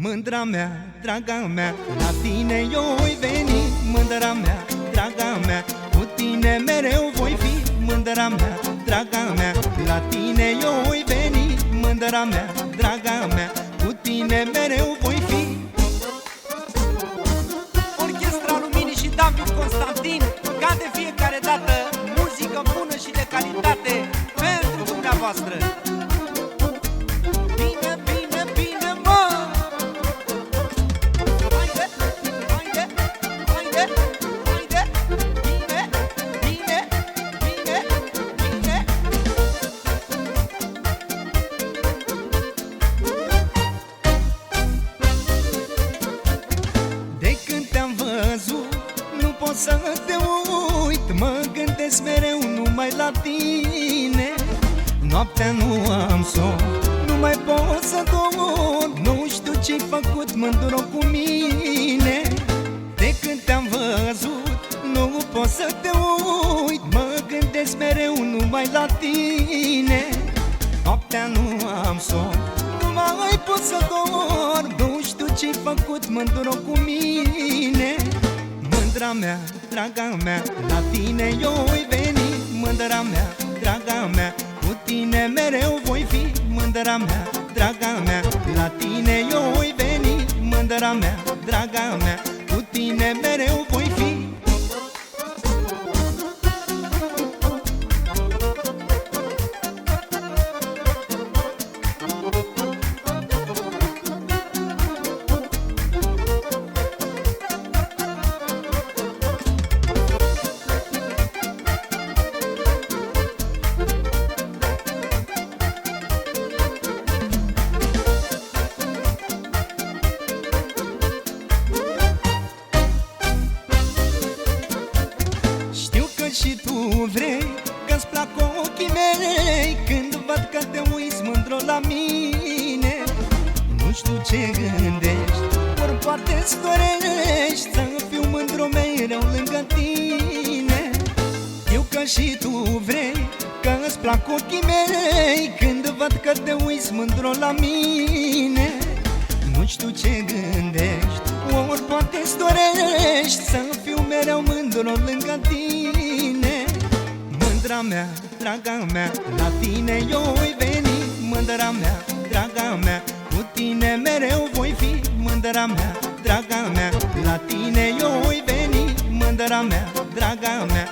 Mândra mea, draga mea, la tine eu voi veni. Mândra mea, draga mea, cu tine mereu voi fi. Mândra mea, draga mea, la tine eu voi veni. Mândra mea, draga mea, cu tine mereu voi fi. Orchestra Luminii și David Constantin, ca de fiecare dată, muzică bună și de calitate pentru dumneavoastră. Bine, bine, bine, mă! Haide, haide, haide, haide! Bine, bine, bine, bine! De când te-am văzut, nu pot să te uit. Mă gândesc mereu numai la tine. Noaptea nu am somn, nu mai pot să dorm. Nu știu ce-ai făcut, mândru cu mine. De când te-am văzut, nu pot să te uit. Mă gândesc mereu numai la tine. Noaptea nu am somn, nu mai pot să dorm. Nu știu ce-ai făcut, mândru cu mine. Mândra mea, draga mea, la tine eu voi veni. Mândra mea, draga mea, cu tine mereu voi fi. Mândra mea, draga mea, la tine eu voi veni. Mândra mea, draga mea, cu tine mereu voi fi. Și tu vrei, că-ți plac ochii mei când văd că te uiți mândru la mine. Nu știu ce gândești, ori poate-ți dorești să fiu mândru mereu lângă tine. Știu că și tu vrei, că-ți plac ochii mei când văd că te uiți mândru la mine. Nu știu ce gândești, ori poate-ți dorești să fiu mereu mândru lângă tine. Mândra mea, draga mea, la tine eu voi veni. Mândra mea, draga mea, cu tine mereu voi fi. Mândra mea, draga mea, la tine eu voi veni. Mândra mea, draga mea,